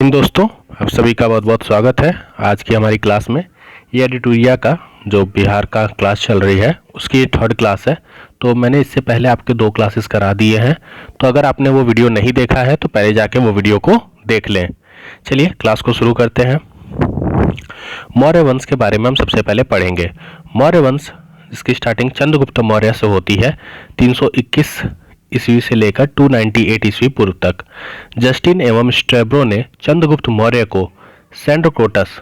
इन दोस्तों, आप सभी का बहुत बहुत स्वागत है आज की हमारी क्लास में। ये एडिटोरिया का जो बिहार का क्लास चल रही है उसकी थर्ड क्लास है। तो मैंने इससे पहले आपके 2 क्लासेस करा दिए हैं, तो अगर आपने वो वीडियो नहीं देखा है तो पहले जाके वो वीडियो को देख लें। चलिए क्लास को शुरू करते हैं। मौर्य वंश के बारे में हम सबसे पहले पढ़ेंगे। मौर्य वंश इसकी स्टार्टिंग चंद्रगुप्त मौर्य से होती है 321 ईस्वी से लेकर 298 ईस्वी पूर्व तक। जस्टिन एवं स्ट्रैबो ने चंद्रगुप्त मौर्य को सेंड्रोकोटस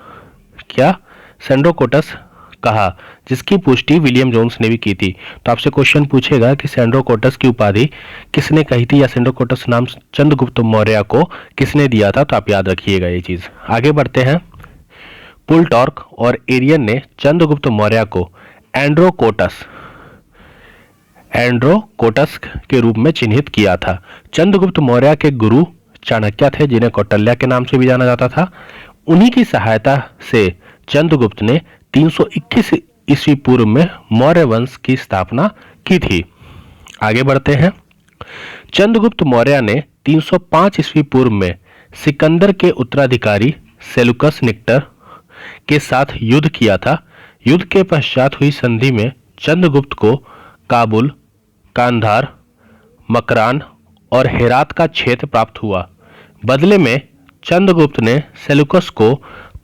कहा, जिसकी पुष्टि विलियम जोन्स ने भी की थी। तो आपसे क्वेश्चन पूछेगा कि सेंड्रोकोटस की उपाधि किसने कही थी या सेंड्रोकोटस नाम चंद्रगुप्त मौर्य को किसने दिया था, तो आप याद रखिएगा ये चीज। आगे बढ़ते हैं। पुलटॉर्क और एरियन ने चंद्रगुप्त मौर्य को एंड्रोकोटस के रूप में चिन्हित किया था। चंद्रगुप्त मौर्य के गुरु चाणक्य थे, जिन्हें कौटिल्य के नाम से भी जाना जाता था। उन्हीं की सहायता से चंद्रगुप्त ने 321 ईस्वी पूर्व में मौर्य वंश की स्थापना की थी। आगे बढ़ते हैं। चंद्रगुप्त मौर्य ने 305 ईस्वी पूर्व में सिकंदर के उत्तराधिकारी सेलुकस निक्टर के साथ युद्ध किया था। युद्ध के पश्चात हुई संधि में चंद्रगुप्त को काबुल, कांधार, मकरान और हेरात का क्षेत्र प्राप्त हुआ। बदले में चंद्रगुप्त ने सेलुकस को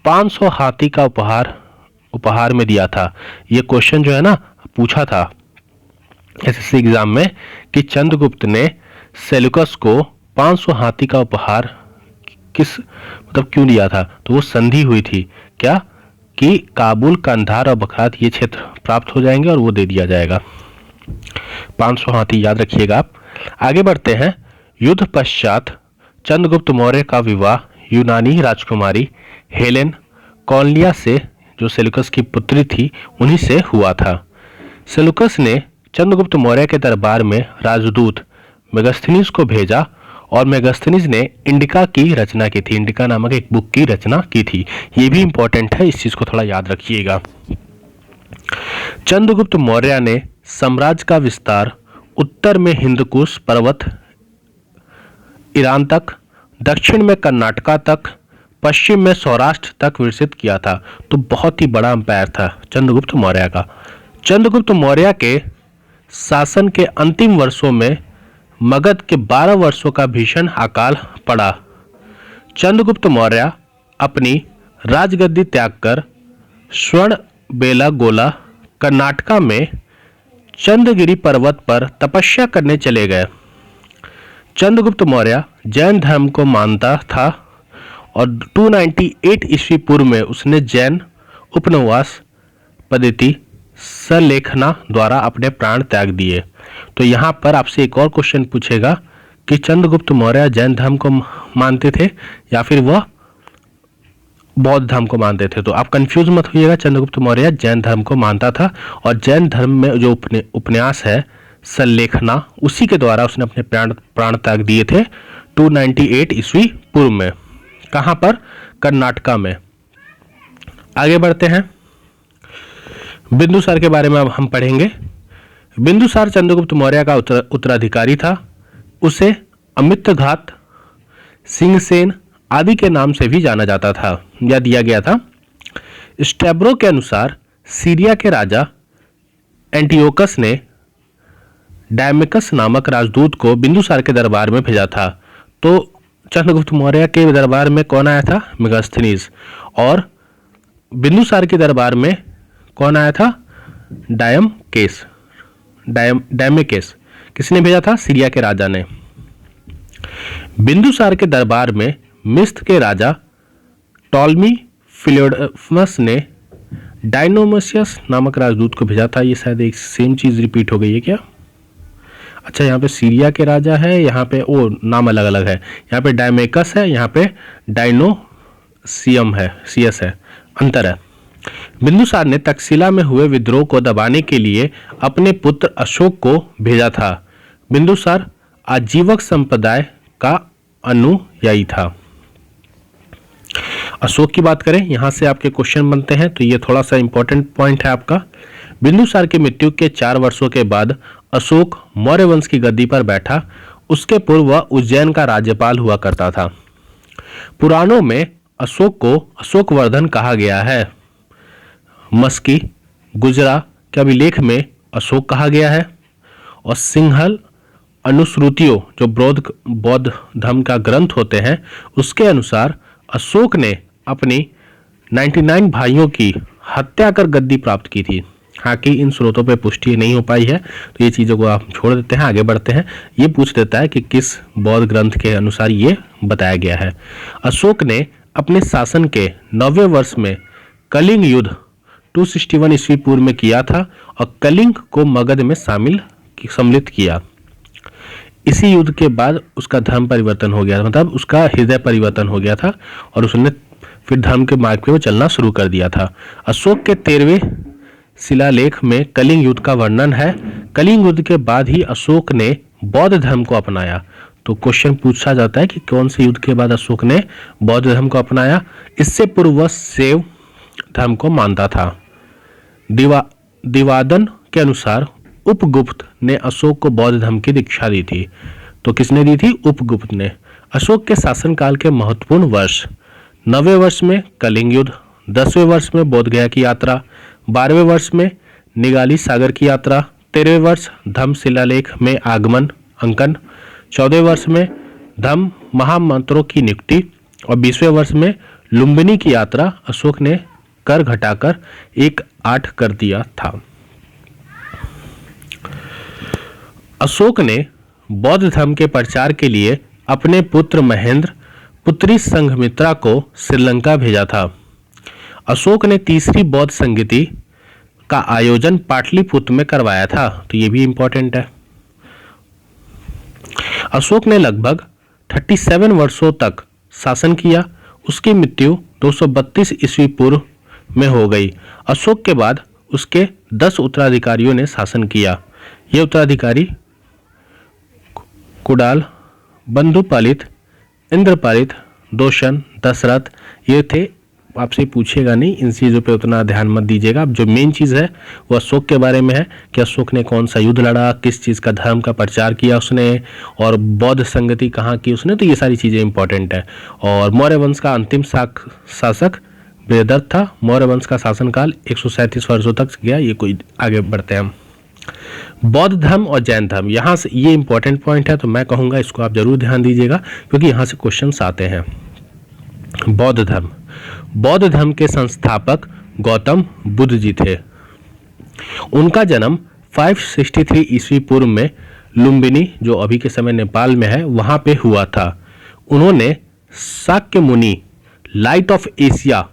500 हाथी का उपहार में दिया था। यह क्वेश्चन जो है ना पूछा था एसएससी एग्जाम में कि चंद्रगुप्त ने सेलुकस को 500 हाथी का उपहार क्यों दिया था। तो वो संधि हुई थी क्या कि काबुल, कांधार और बखरात ये क्षेत्र प्राप्त हो जाएंगे और वो दे दिया जाएगा। 500 हाथी याद रखिएगा आप। आगे बढ़ते हैं। युद्ध पश्चात चंद्रगुप्त मौर्य का विवाह यूनानी राजकुमारी हेलेन कॉलनिया से, जो सेलुकस की पुत्री थी, उन्हीं से हुआ था। सेलुकस ने चंद्रगुप्त मौर्य के दरबार में राजदूत मेगास्थनीज को भेजा और मेगास्थनीज ने इंडिका की रचना की थी। इंडिका नामक एक बुक की रचना की थी। ये भी इंपॉर्टेंट है, इस चीज को थोड़ा याद रखिएगा। चंद्रगुप्त मौर्य ने साम्राज्य का विस्तार उत्तर में हिंदकुश पर्वत ईरान तक, दक्षिण में कर्नाटका तक, पश्चिम में सौराष्ट्र तक विस्तृत किया था। तो बहुत ही बड़ा अंपायर था चंद्रगुप्त मौर्य का। चंद्रगुप्त मौर्य के शासन के अंतिम वर्षों में मगध के 12 वर्षों का भीषण अकाल पड़ा। चंद्रगुप्त मौर्य अपनी राजगद्दी त्याग कर श्रवणबेलागोला कर्नाटका में चंद्रगिरी पर्वत पर तपस्या करने चले गए। चंद्रगुप्त मौर्य जैन धर्म को मानता था और 298 ईस्वी पूर्व में उसने जैन उपनिवास पद्धति सलेखना द्वारा अपने प्राण त्याग दिए। तो यहाँ पर आपसे एक और क्वेश्चन पूछेगा कि चंद्रगुप्त मौर्य जैन धर्म को मानते थे या फिर वह बौद्ध धर्म को मानते थे। तो आप कंफ्यूज मत होइएगा, चंद्रगुप्त मौर्य जैन धर्म को मानता था और जैन धर्म में जो उपन्यास है सलेखना, उसी के द्वारा उसने अपने प्राण त्याग दिए थे 298 ईस्वी पूर्व में। कहाँ पर? कर्नाटका में। आगे बढ़ते हैं। बिंदुसार के बारे में अब हम पढ़ेंगे। बिंदुसार चंद्रगुप्त मौर्य का उत्तराधिकारी था। उसे अमित्रघात, सिंहसेन आदि के नाम से भी जाना जाता था या दिया गया था। स्ट्रैबो के अनुसार सीरिया के राजा एंटियोकस ने डायमेकस नामक राजदूत को बिंदुसार के दरबार में भेजा था। तो चंद्रगुप्त मौर्य के दरबार में कौन आया था? मेगास्थनीज। और बिंदुसार के दरबार में कौन आया था? डायमेकेस। किसने भेजा था? सीरिया के राजा ने। बिंदुसार के दरबार में मिस्र के राजा टॉलमी फिलोडमस ने डायनोमसियस नामक राजदूत को भेजा था। ये शायद एक सेम चीज रिपीट हो गई है क्या? अच्छा, यहाँ पे सीरिया के राजा है, यहाँ पे वो नाम अलग अलग है। यहाँ पे डायमेकस है, यहाँ पे डायनोसियस है, अंतर है। बिंदुसार ने तक्षशिला में हुए विद्रोह को दबाने के लिए अपने पुत्र अशोक को भेजा था। बिंदुसार आजीवक संप्रदाय का अनुयायी था। अशोक की बात करें, यहां से आपके क्वेश्चन बनते हैं, तो ये थोड़ा सा इंपॉर्टेंट पॉइंट है आपका। बिंदुसार की मृत्यु के 4 वर्षों के बाद अशोक मौर्य वंश की गद्दी पर बैठा। उसके पूर्व वह उज्जैन का राज्यपाल हुआ करता था। पुराणों में अशोक को अशोकवर्धन कहा गया है। मस्की गुजरा के अभिलेख में अशोक कहा गया है। और सिंहल अनुश्रुतियों जो बौद्ध धर्म का ग्रंथ होते हैं उसके अनुसार अशोक ने अपनी 99 भाइयों की हत्या कर गद्दी प्राप्त की थी। हालांकि इन स्रोतों पे पुष्टि नहीं हो पाई है, तो ये चीज़ों को आप छोड़ देते हैं, आगे बढ़ते हैं। ये पूछ देता है कि किस बौद्ध ग्रंथ के अनुसार ये बताया गया है। अशोक ने अपने शासन के 9वें वर्ष में कलिंग युद्ध 261 ईस्वी पूर्व में किया था और कलिंग को मगध में सम्मिलित किया। इसी युद्ध के बाद उसका धर्म परिवर्तन हो गया, मतलब उसका हृदय परिवर्तन हो गया था और उसने फिर धर्म के मार्ग पे वो चलना शुरू कर दिया था। अशोक के 13वें शिलालेख में कलिंग युद्ध का वर्णन है। कलिंग युद्ध के बाद ही अशोक ने बौद्ध धर्म को अपनाया। तो क्वेश्चन पूछा जाता है कि कौन से युद्ध के बाद अशोक ने बौद्ध धर्म को अपनाया। इससे पूर्व वह शैव धर्म को मानता था। दिवादन के अनुसार उपगुप्त ने अशोक को बौद्ध धर्म की दीक्षा दी थी। तो किसने दी थी? उपगुप्त ने। अशोक के शासनकाल के महत्वपूर्ण वर्ष: 9वें वर्ष में कलिंग युद्ध, 10वें वर्ष में बोध गया की यात्रा, 12वें वर्ष में निगाली सागर की यात्रा, 13वें वर्ष धम्म शिलालेख में आगमन अंकन, 14वें वर्ष में धम्म महामंत्रों की नियुक्ति और 20वें वर्ष में लुम्बिनी की यात्रा अशोक ने कर घटाकर 8 कर दिया था। अशोक ने बौद्ध धर्म के प्रचार के लिए अपने पुत्र महेंद्र, पुत्री संघमित्रा को श्रीलंका भेजा था। अशोक ने तीसरी बौद्ध संगति का आयोजन पाटलिपुत्र में करवाया था। तो ये भी इंपॉर्टेंट है। अशोक ने लगभग 37 वर्षों तक शासन किया। उसकी मृत्यु 232 ईस्वी पूर्व में हो गई। अशोक के बाद उसके 10 उत्तराधिकारियों ने शासन किया। ये उत्तराधिकारी कुडाल, बंधुपालित, इंद्रपालित, दोशन, दशरथ ये थे। आपसे पूछेगा नहीं, इन चीज़ों पे उतना ध्यान मत दीजिएगा। अब जो मेन चीज़ है वो अशोक के बारे में है कि अशोक ने कौन सा युद्ध लड़ा, किस चीज़ का धर्म का प्रचार किया उसने, और बौद्ध संगति कहाँ की उसने। तो ये सारी चीज़ें इंपॉर्टेंट है। और मौर्य वंश का अंतिम शासक बृहदत्त था। मौर्य वंश का शासनकाल 137 वर्षों तक गया। ये कोई आगे बढ़ते हैं हम। बौद्ध धर्म और जैन धर्म, यहाँ से ये इंपॉर्टेंट पॉइंट है, तो मैं कहूँगा इसको आप जरूर ध्यान दीजिएगा क्योंकि यहाँ से क्वेश्चंस आते हैं। बौद्ध धर्म, बौद्ध धर्म के संस्थापक गौतम बुद्ध जी थे। उनका जन्म 563 ईस्वी पूर्व में लुम्बिनी, जो अभी के समय नेपाल में है, वहाँ पे हुआ था। उन्होंने शाक्य मुनि लाइट ऑफ एशिया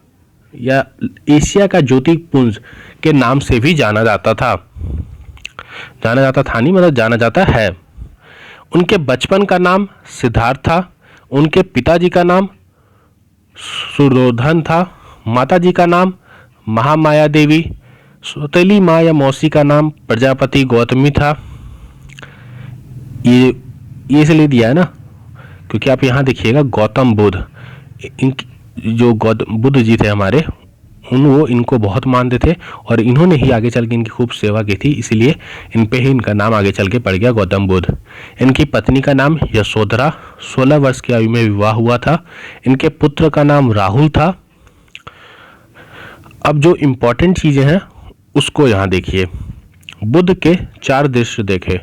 या एशिया का ज्योतिपुंज के नाम से भी जाना जाता था। जाना जाता था नहीं, मतलब जाना जाता है। उनके बचपन का नाम सिद्धार्थ था। उनके पिताजी का नाम सुरोधन था। माताजी का नाम महामाया देवी। सौतेली माँ या मौसी का नाम प्रजापति गौतमी था। ये इसलिए दिया है ना क्योंकि आप यहाँ देखिएगा गौतम बुद्ध, जो गौतम बुद्ध जी थे हमारे, वो इनको बहुत मानते थे और इन्होंने ही आगे चल के इनकी खूब सेवा की थी, इसीलिए इन पे ही इनका नाम आगे चल के पड़ गया गौतम बुद्ध। इनकी पत्नी का नाम यशोधरा, 16 वर्ष की आयु में विवाह हुआ था। इनके पुत्र का नाम राहुल था। अब जो इम्पोर्टेंट चीज़ें हैं उसको यहाँ देखिए। बुद्ध के 4 दृश्य देखे।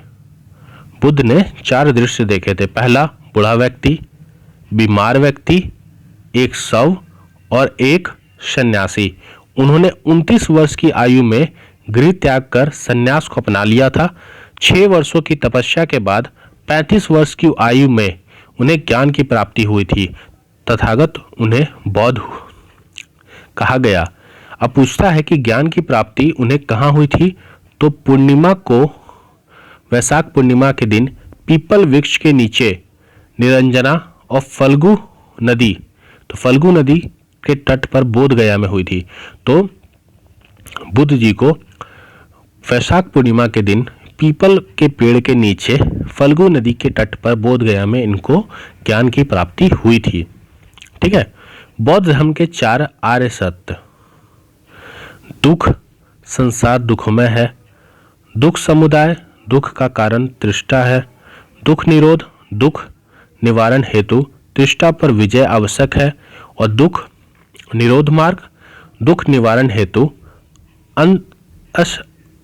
बुद्ध ने 4 दृश्य देखे थे। पहला, बूढ़ा व्यक्ति, बीमार व्यक्ति, एक शव और एक सन्यासी। उन्होंने 29 वर्ष की आयु में गृह त्याग कर सन्यास को अपना लिया था। 6 वर्षों की तपस्या के बाद 35 वर्ष की आयु में उन्हें ज्ञान की प्राप्ति हुई थी। तथागत उन्हें बौद्ध कहा गया। अब पूछता है कि ज्ञान की प्राप्ति उन्हें कहाँ हुई थी? तो पूर्णिमा को, वैशाख पूर्णिमा के दिन पीपल वृक्ष के नीचे निरंजना और फल्गु नदी, तो फल्गु नदी के तट पर बोध गया में हुई थी। तो बुद्ध जी को वैशाख पूर्णिमा के दिन पीपल के पेड़ के नीचे फल्गु नदी के तट पर बोध गया में इनको ज्ञान की प्राप्ति हुई थी। ठीक है। बौद्ध धर्म के 4 आर्य सत्य: दुख, संसार दुखमय है। दुख समुदाय, दुख का कारण तृष्णा है। दुख निरोध, दुख निवारण हेतु तृष्णा पर विजय आवश्यक है, और दुख निरोध मार्ग, दुख निवारण हेतु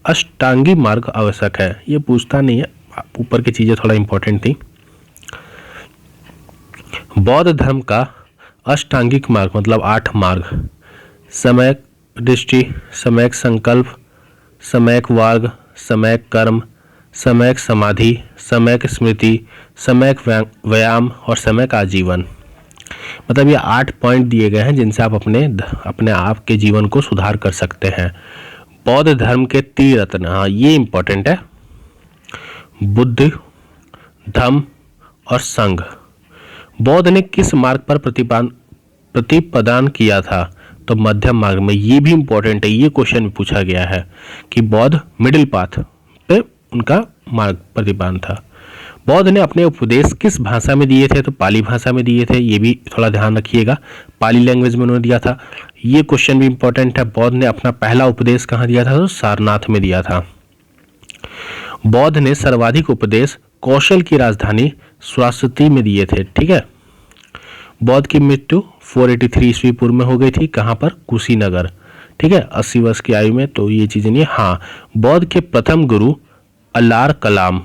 अष्टांगी मार्ग आवश्यक है। ये पूछता नहीं है, ऊपर की चीजें थोड़ा इंपॉर्टेंट थी। बौद्ध धर्म का अष्टांगिक मार्ग मतलब 8 मार्ग, सम्यक दृष्टि, सम्यक संकल्प, सम्यक वाग, सम्यक कर्म, सम्यक समाधि, सम्यक स्मृति, सम्यक व्यायाम और सम्यक आजीवन। मतलब ये 8 पॉइंट दिए गए हैं जिनसे आप अपने आप के जीवन को सुधार कर सकते हैं। बौद्ध धर्म के त्रिरत्न, हाँ ये इंपॉर्टेंट है, बुद्ध, धम्म और संघ। बौद्ध ने किस मार्ग पर प्रतिपदान किया था? तो मध्यम मार्ग में। ये भी इंपॉर्टेंट है, ये क्वेश्चन भी पूछा गया है कि बौद्ध मिडिल पाथ पे उनका मार्ग प्रतिपादन था। बौद्ध ने अपने उपदेश किस भाषा में दिए थे? तो पाली भाषा में दिए थे, ये भी थोड़ा ध्यान रखिएगा, पाली लैंग्वेज में उन्होंने दिया था। ये क्वेश्चन भी इंपॉर्टेंट है। बौद्ध ने अपना पहला उपदेश कहाँ दिया था? तो सारनाथ में दिया था। बौद्ध ने सर्वाधिक उपदेश कौशल की राजधानी स्वस्ति में दिए थे। ठीक है। बौद्ध की मृत्यु 483 ईस्वी पूर्व में हो गई थी। कहाँ पर? कुशीनगर। ठीक है, 80 वर्ष की आयु में। तो ये चीजें नहीं। हाँ, बौद्ध के प्रथम गुरु अल्लार कलाम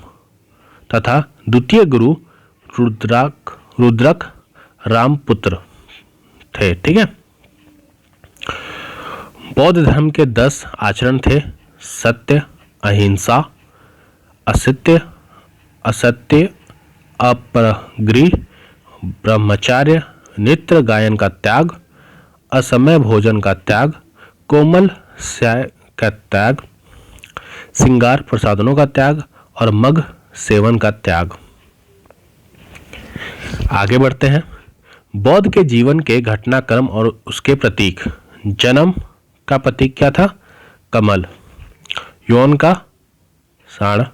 तथा द्वितीय गुरु रुद्रक रामपुत्र थे। ठीक है। बौद्ध धर्म के 10 आचरण थे: सत्य, अहिंसा, असत्य, अपरिग्रह, ब्रह्मचर्य, नित्य गायन का त्याग, असमय भोजन का त्याग, कोमल स्याय का त्याग, श्रृंगार प्रसाधनों का त्याग और मग सेवन का त्याग। आगे बढ़ते हैं। बौद्ध के जीवन के घटनाक्रम और उसके प्रतीक। जन्म का प्रतीक क्या था? कमल। यौन का साण।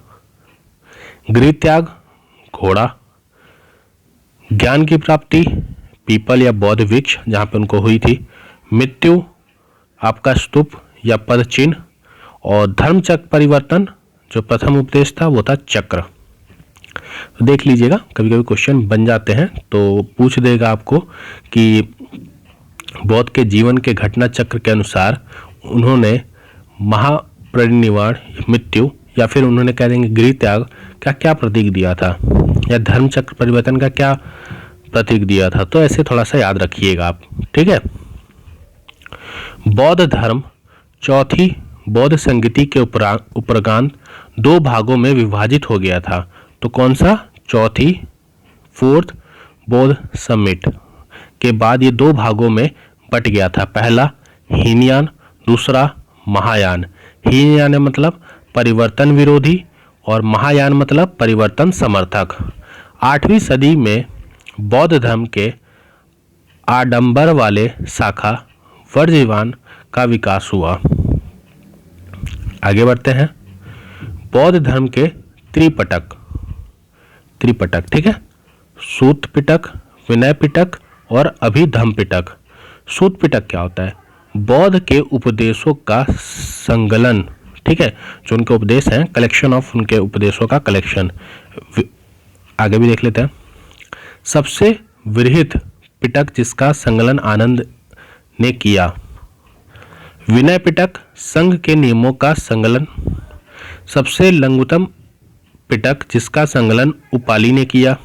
गृह त्याग घोड़ा। ज्ञान की प्राप्ति पीपल या बौद्ध वृक्ष जहाँ पे उनको हुई थी। मृत्यु आपका स्तूप या पद चिन्ह। और धर्म चक्र परिवर्तन जो प्रथम उपदेश था वो था चक्र। तो देख लीजिएगा, कभी कभी क्वेश्चन बन जाते हैं तो पूछ देगा आपको कि बौद्ध के जीवन के घटना चक्र के अनुसार उन्होंने महापरिनिर्वाण, मृत्यु या फिर उन्होंने कह देंगे गृह त्याग का क्या प्रतीक दिया था, या धर्म चक्र परिवर्तन का क्या प्रतीक दिया था। तो ऐसे थोड़ा सा याद रखिएगा आप। ठीक है। बौद्ध धर्म चौथी बौद्ध संगति के उपरांत 2 भागों में विभाजित हो गया था। तो कौन सा? चौथी, 4th बौद्ध समिट के बाद ये 2 भागों में बट गया था। पहला हीनयान, दूसरा महायान। हीनयान मतलब परिवर्तन विरोधी और महायान मतलब परिवर्तन समर्थक। 8वीं सदी में बौद्ध धर्म के आडंबर वाले शाखा वर्जवान का विकास हुआ। आगे बढ़ते हैं। बौद्ध धर्म के त्रिपिटक। ठीक है। सूत पिटक, विनय पिटक और अभिधम्म पिटक। सूत पिटक क्या होता है? बौद्ध के उपदेशों का संकलन। ठीक है, जो उनके उपदेश हैं, कलेक्शन ऑफ उनके उपदेशों का कलेक्शन। आगे भी देख लेते हैं। सबसे वृहद पिटक जिसका संकलन आनंद ने किया। विनय पिटक संघ के नियमों का संकलन। सबसे लघुतम पिटक जिसका संकलन उपाली ने किया।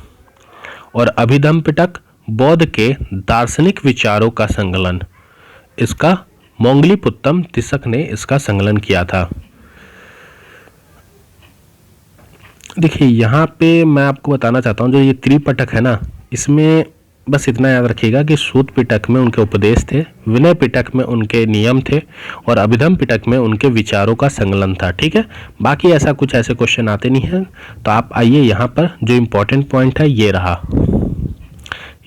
और अभिधम्म पिटक बौद्ध के दार्शनिक विचारों का संकलन। इसका मोंगलीपुत्तम तिसक ने इसका संकलन किया था। देखिए यहाँ पे मैं आपको बताना चाहता हूँ, जो ये त्रिपिटक है ना, इसमें बस इतना याद रखिएगा कि सूत पिटक में उनके उपदेश थे, विनय पिटक में उनके नियम थे और अभिधम्म पिटक में उनके विचारों का संकलन था। ठीक है। बाकी ऐसा कुछ ऐसे क्वेश्चन आते नहीं हैं। तो आप आइए यहाँ पर, जो इम्पोर्टेंट पॉइंट है ये रहा,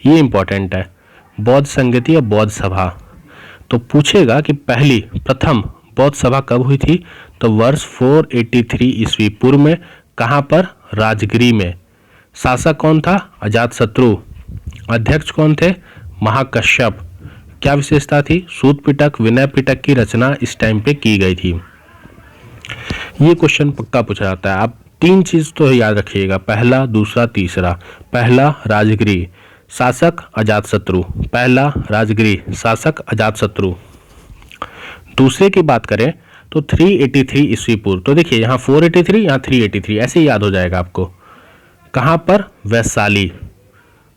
ये इम्पोर्टेंट है, बौद्ध संगति या बौद्ध सभा। तो पूछेगा कि प्रथम बौद्ध सभा कब हुई थी? तो वर्ष 483 ईस्वी पूर्व में। कहाँ पर? राजगिरी में। शासक कौन था? अजातशत्रु। अध्यक्ष कौन थे? महाकश्यप। क्या विशेषता थी? सूत पिटक, विनय पिटक की रचना इस टाइम पे की गई थी। ये क्वेश्चन पक्का पूछा जाता है। आप 3 चीज तो याद रखिएगा, पहला, दूसरा, तीसरा। पहला राजगिरी, शासक अजातशत्रु, पहला राजगृह शासक अजातशत्रु। दूसरे की बात करें तो 383 ईस्वी पूर्व। तो देखिए यहाँ 483, यहाँ 383, ऐसे ही याद हो जाएगा आपको। कहाँ पर? वैशाली।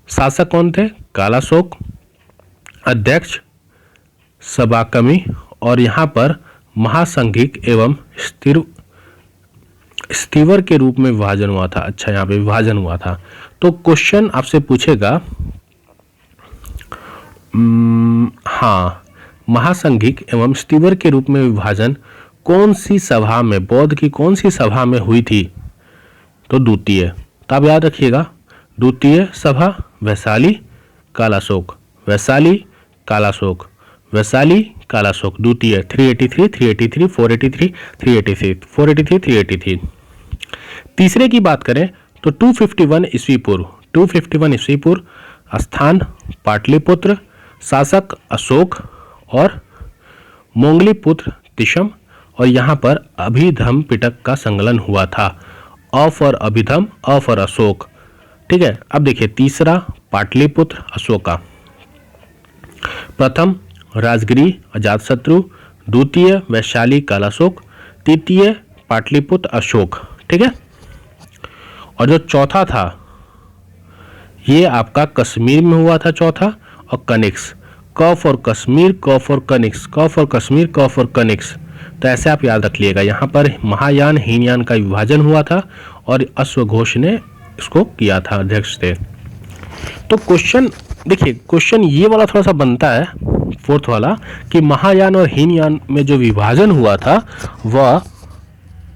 शासक कौन थे? कालाशोक। अध्यक्ष सबाकमी, और यहाँ पर महासंघिक एवं स्थिवर के रूप में विभाजन हुआ था। अच्छा, यहाँ पे विभाजन हुआ था। तो क्वेश्चन आपसे पूछेगा, हाँ, महासंघिक एवं स्थिवर के रूप में विभाजन कौन सी सभा में, बौद्ध की कौन सी सभा में हुई थी? तो द्वितीय। तो आप याद रखिएगा, द्वितीय सभा वैशाली कालाशोक, वैशाली कालाशोक, वैशाली कालाशोक। द्वितीय 383, 383, 483, 383, 483, 383। तीसरे की बात करें तो 251 ईस्वी पूर्व, 251 ईस्वी पूर्व। स्थान पाटलिपुत्र, शासक अशोक और मोंगलीपुत्र तिषम, और यहाँ पर अभिधम पिटक का संकलन हुआ था। A for Abhidhamma, a for Ashok. ठीक है, अब देखिए तीसरा पाटलिपुत्र अशोका, प्रथम राजगिरी अजातशत्रु, द्वितीय वैशाली कालाशोक, तृतीय पाटलिपुत्र अशोक। ठीक है, और जो चौथा था ये आपका कश्मीर में हुआ था चौथा, और कनिक्स, क फॉर कश्मीर, क फॉर कनिक्स, क फॉर कश्मीर, क फॉर कनिक्स। तो ऐसे आप याद रख लिएगा। यहाँ पर महायान हीनयान का विभाजन हुआ था और अश्वघोष ने इसको किया था, अध्यक्ष थे। तो क्वेश्चन देखिए, क्वेश्चन ये वाला थोड़ा सा बनता है, फोर्थ वाला, कि महायान और हीनयान में जो विभाजन हुआ था वह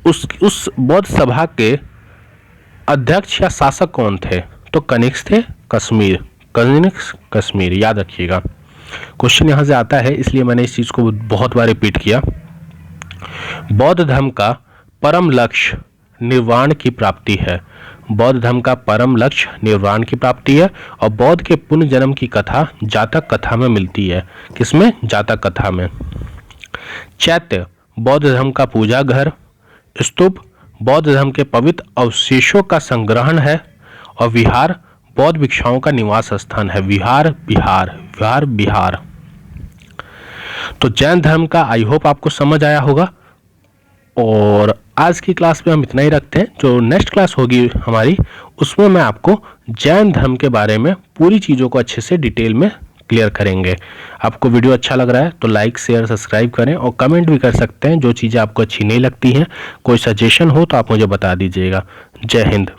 उस बौद्ध सभा के अध्यक्ष या शासक कौन थे? तो कनिक्स थे, कश्मीर, कनिक्स कश्मीर, याद रखिएगा। क्वेश्चन यहाँ से आता है, इसलिए मैंने इस चीज़ को बहुत बार रिपीट किया। बौद्ध धर्म का परम लक्ष्य निर्वाण की प्राप्ति है। बौद्ध धर्म का परम लक्ष्य निर्वाण की प्राप्ति है, और बौद्ध के पुनर्जन्म की कथा जातक कथा में मिलती है। किसमें? जातक कथा में। चैत्य बौद्ध धर्म का पूजा घर, स्तूप बौद्ध धर्म के पवित्र अवशेषों का संग्रहण है, और विहार बौद्ध भिक्षुओं का निवास स्थान है। विहार, बिहार, विहार, बिहार। तो जैन धर्म का आई होप आपको समझ आया होगा, और आज की क्लास में हम इतना ही रखते हैं। जो नेक्स्ट क्लास होगी हमारी, उसमें मैं आपको जैन धर्म के बारे में पूरी चीज़ों को अच्छे से डिटेल में क्लियर करेंगे। आपको वीडियो अच्छा लग रहा है तो लाइक शेयर सब्सक्राइब करें, और कमेंट भी कर सकते हैं जो चीज़ें आपको अच्छी नहीं लगती हैं। कोई सजेशन हो तो आप मुझे बता दीजिएगा। जय हिंद।